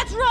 Let's rock!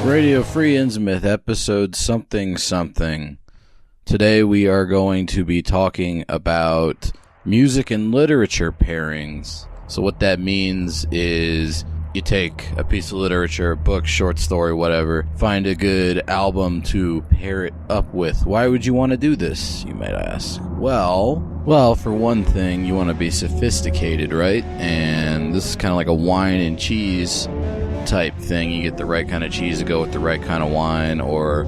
Radio Free Innsmouth, episode something. Today we are going to be talking about music and literature pairings. So what that means is you take a piece of literature, a book, short story, whatever, find a good album to pair it up with. Why would you want to do this, you might ask? Well, for one thing, you want to be sophisticated, right? And this is kind of like a wine and cheese type thing. You get the right kind of cheese to go with the right kind of wine, or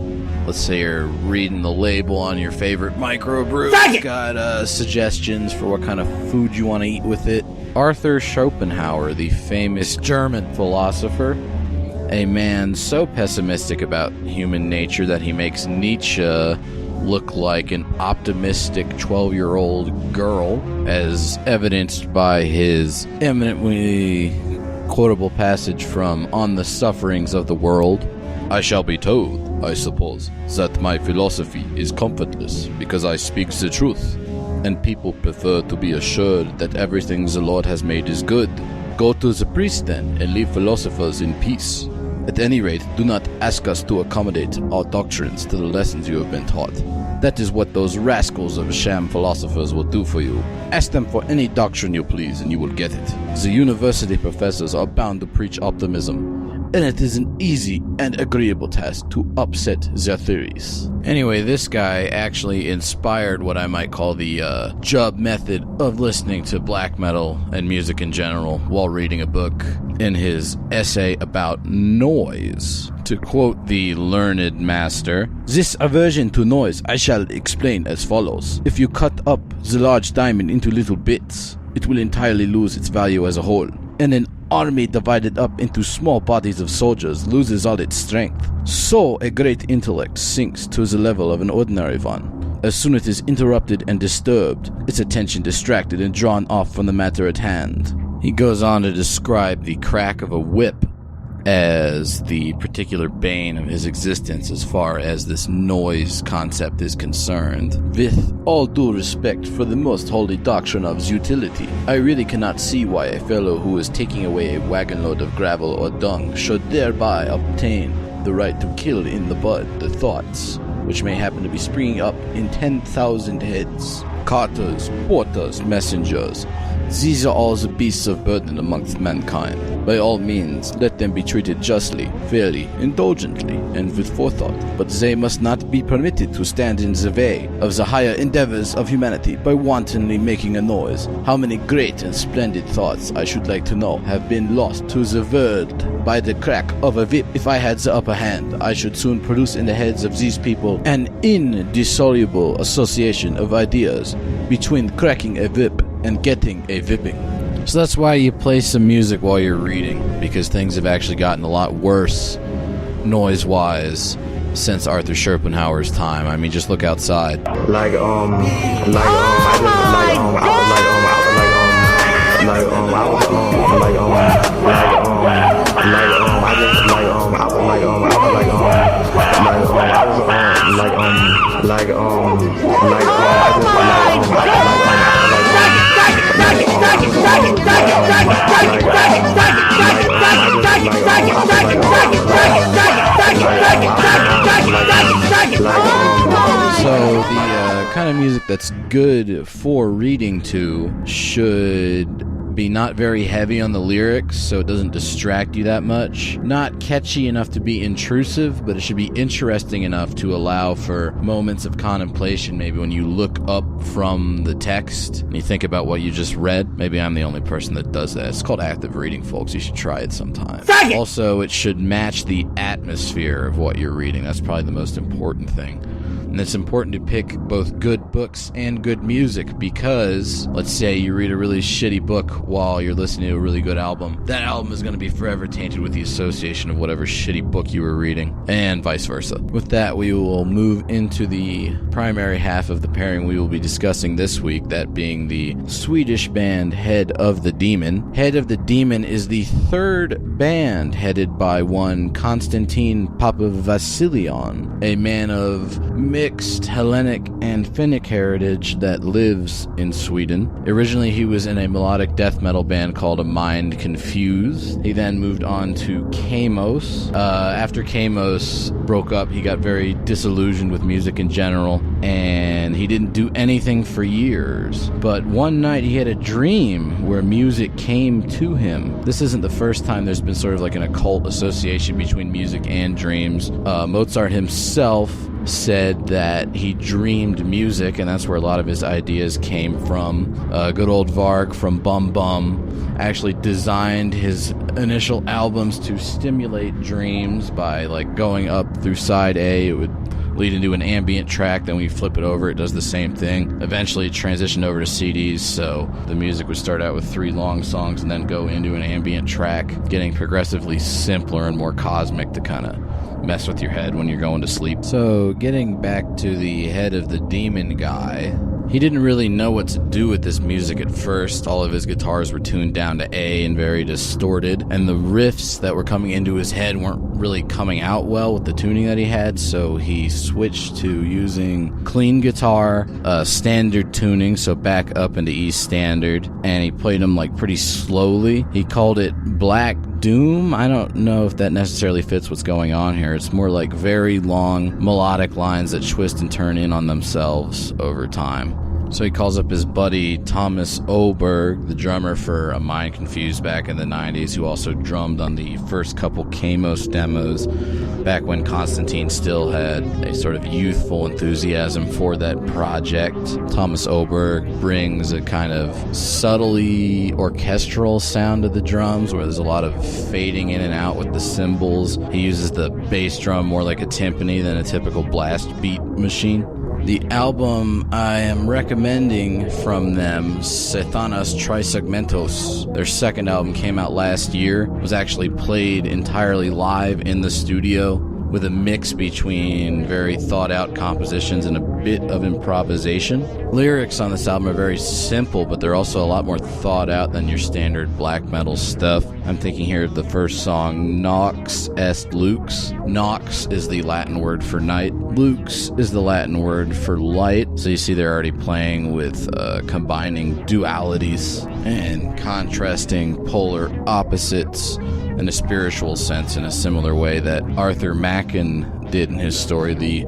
let's say you're reading the label on your favorite microbrew. It's got suggestions for what kind of food you want to eat with it. Arthur Schopenhauer, the famous German philosopher, a man so pessimistic about human nature that he makes Nietzsche look like an optimistic 12-year-old girl, as evidenced by his eminently quotable passage from On the Sufferings of the World. I shall be told, I suppose, that my philosophy is comfortless because I speak the truth, and people prefer to be assured that everything the Lord has made is good. Go to the priest then, and leave philosophers in peace. At any rate, do not ask us to accommodate our doctrines to the lessons you have been taught. That is what those rascals of sham philosophers will do for you. Ask them for any doctrine you please, and you will get it. The university professors are bound to preach optimism, and it is an easy and agreeable task to upset their theories. Anyway, this guy actually inspired what I might call the job method of listening to black metal and music in general while reading a book in his essay about noise. To quote the learned master, "This aversion to noise I shall explain as follows. If you cut up the large diamond into little bits, it will entirely lose its value as a whole, and an army divided up into small bodies of soldiers loses all its strength. So a great intellect sinks to the level of an ordinary one. As soon as it is interrupted and disturbed, its attention distracted and drawn off from the matter at hand." He goes on to describe the crack of a whip as the particular bane of his existence as far as this noise concept is concerned. "With all due respect for the most holy doctrine of utility, I really cannot see why a fellow who is taking away a wagon load of gravel or dung should thereby obtain the right to kill in the bud the thoughts which may happen to be springing up in 10,000 heads. Carters, porters, messengers, these are all the beasts of burden amongst mankind. By all means, let them be treated justly, fairly, indulgently, and with forethought. But they must not be permitted to stand in the way of the higher endeavors of humanity by wantonly making a noise. How many great and splendid thoughts, I should like to know, have been lost to the world by the crack of a whip? If I had the upper hand, I should soon produce in the heads of these people an indissoluble association of ideas between cracking a whip and getting a whipping." So that's why you play some music while you're reading, because things have actually gotten a lot worse noise-wise since Arthur Schopenhauer's time. I mean, just look outside. So the kind of music that's good for reading to should be not very heavy on the lyrics, so it doesn't distract you that much. Not catchy enough to be intrusive, but it should be interesting enough to allow for moments of contemplation, maybe when you look up from the text and you think about what you just read. Maybe I'm the only person that does that. It's called active reading, folks. You should try it sometime. Also, it should match the atmosphere of what you're reading. That's probably the most important thing. And it's important to pick both good books and good music, because let's say you read a really shitty book while you're listening to a really good album. That album is going to be forever tainted with the association of whatever shitty book you were reading, and vice versa. With that, we will move into the primary half of the pairing we will be discussing this week, that being the Swedish band Head of the Demon. Head of the Demon is the third band headed by one Konstantin Papavasilion, a man of mixed Hellenic and Finnic heritage that lives in Sweden. Originally, he was in a melodic death metal band called A Mind Confused. He then moved on to Kamos. After Kamos broke up, he got very disillusioned with music in general, and he didn't do anything for years. But one night he had a dream where music came to him. This isn't the first time there's been sort of like an occult association between music and dreams. Mozart himself said that he dreamed music, and that's where a lot of his ideas came from. Good old Varg from Bum Bum actually designed his initial albums to stimulate dreams by like going up through side A. It would lead into an ambient track, then when you flip it over, it does the same thing. Eventually it transitioned over to CDs, so the music would start out with 3 long songs and then go into an ambient track, getting progressively simpler and more cosmic to kind of mess with your head when you're going to sleep. So getting back to the Head of the Demon guy, he didn't really know what to do with this music at first. All of his guitars were tuned down to A and very distorted, and the riffs that were coming into his head weren't really coming out well with the tuning that he had, so he switched to using clean guitar, standard tuning, so back up into E standard, and he played them like pretty slowly. He called it Black Doom. I don't know if that necessarily fits what's going on here. It's more like very long melodic lines that twist and turn in on themselves over time. So he calls up his buddy Thomas Oberg, the drummer for A Mind Confused back in the 90s, who also drummed on the first couple Kamos demos back when Konstantin still had a sort of youthful enthusiasm for that project. Thomas Oberg brings a kind of subtly orchestral sound to the drums, where there's a lot of fading in and out with the cymbals. He uses the bass drum more like a timpani than a typical blast beat machine. The album I am recommending from them, Satanas Trisegmentos, their second album, came out last year, was actually played entirely live in the studio, with a mix between very thought-out compositions and a bit of improvisation. Lyrics on this album are very simple, but they're also a lot more thought out than your standard black metal stuff. I'm thinking here of the first song, Nox Est Lux. Nox is the Latin word for night. Lux is the Latin word for light. So you see they're already playing with combining dualities and contrasting polar opposites in a spiritual sense, in a similar way that Arthur Machen did in his story, The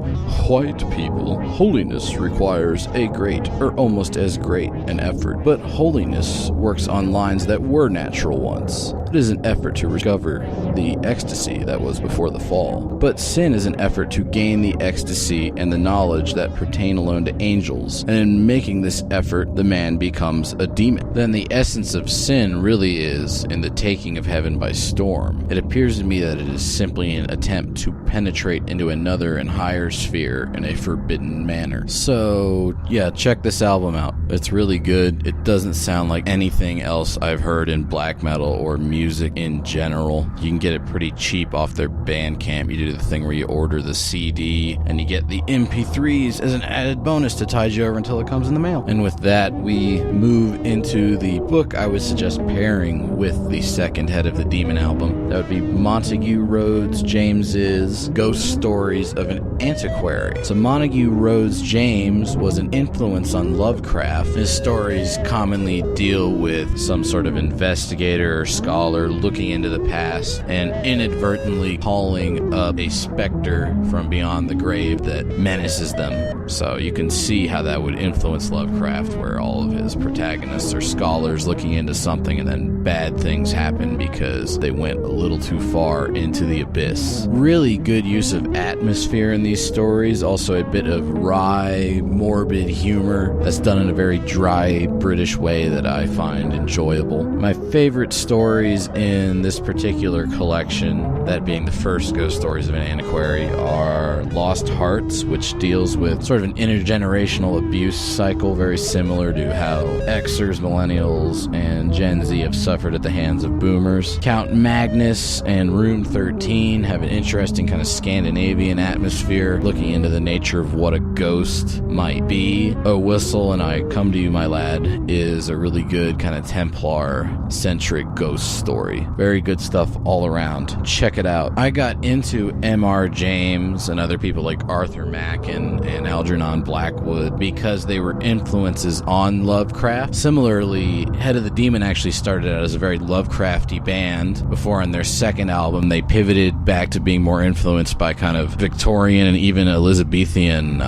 White People. Holiness requires a great, or almost as great, an effort, but holiness works on lines that were natural once. It is an effort to recover the ecstasy that was before the fall, but sin is an effort to gain the ecstasy and the knowledge that pertain alone to angels, and in making this effort, the man becomes a demon. Then the essence of sin really is in the taking of heaven by storm. It appears to me that it is simply an attempt to penetrate into another and higher sphere in a forbidden manner. So yeah, check this album out. It's really good. It doesn't sound like anything else I've heard in black metal or music in general. You can get it pretty cheap off their Bandcamp. You do the thing where you order the CD and you get the MP3s as an added bonus to tide you over until it comes in the mail. And with that, we move into the book I would suggest pairing with the second Head of the Demon album. That would be Montague Rhodes James's Ghost Stories of an Antiquary. So Montague Rhodes James was an influence on Lovecraft. His stories commonly deal with some sort of investigator or scholar looking into the past and inadvertently calling up a specter from beyond the grave that menaces them. So you can see how that would influence Lovecraft, where all of his protagonists are scholars looking into something and then bad things happen because they went a little too far into the abyss. Really good use of atmosphere in these stories, also a bit of wry, morbid humor that's done in a very dry British way that I find enjoyable. My favorite stories stories in this particular collection, that being the first Ghost Stories of an Antiquary, are Lost Hearts, which deals with sort of an intergenerational abuse cycle, very similar to how Xers, Millennials, and Gen Z have suffered at the hands of Boomers. Count Magnus and Room 13 have an interesting kind of Scandinavian atmosphere, looking into the nature of what a ghost might be. Oh Whistle and I Come to You, My Lad is a really good kind of Templar-centric ghost story. Very good stuff all around. Check it out. I got into M.R. James and other people like Arthur Mack and Algernon Blackwood because they were influences on Lovecraft. Similarly, Head of the Demon actually started out as a very Lovecrafty band before on their second album they pivoted back to being more influenced by kind of Victorian and even Elizabethan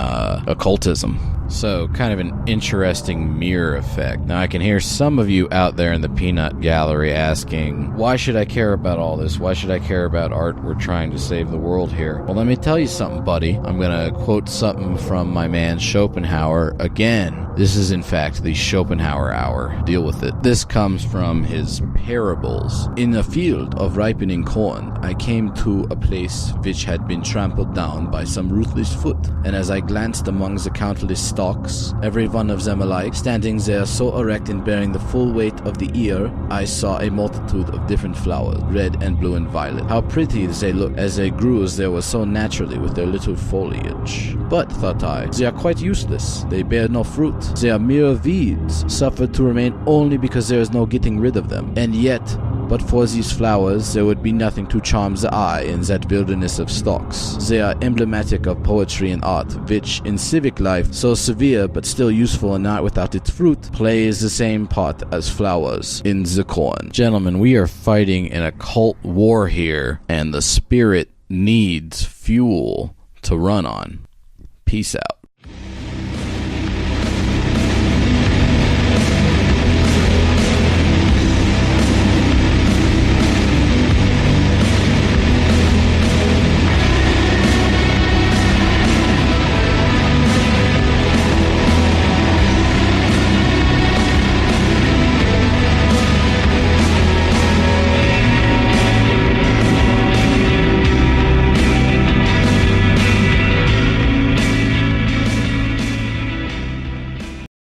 occultism. So, kind of an interesting mirror effect. Now, I can hear some of you out there in the peanut gallery asking, why should I care about all this? Why should I care about art? We're trying to save the world here. Well, let me tell you something, buddy. I'm going to quote something from my man Schopenhauer again. This is, in fact, the Schopenhauer hour. Deal with it. This comes from his Parables. In a field of ripening corn, I came to a place which had been trampled down by some ruthless foot, and as I glanced among the countless stalks, every one of them alike, standing there so erect and bearing the full weight of the ear, I saw a multitude of different flowers, red and blue and violet. How pretty they looked as they grew as they were so naturally with their little foliage. But, thought I, they are quite useless. They bear no fruit. They are mere weeds, suffered to remain only because there is no getting rid of them. And yet, but for these flowers, there would be nothing to charm the eye in that wilderness of stalks. They are emblematic of poetry and art, which, in civic life, so severe but still useful and not without its fruit, plays the same part as flowers in the corn. Gentlemen, we are fighting an occult war here, and the spirit needs fuel to run on. Peace out.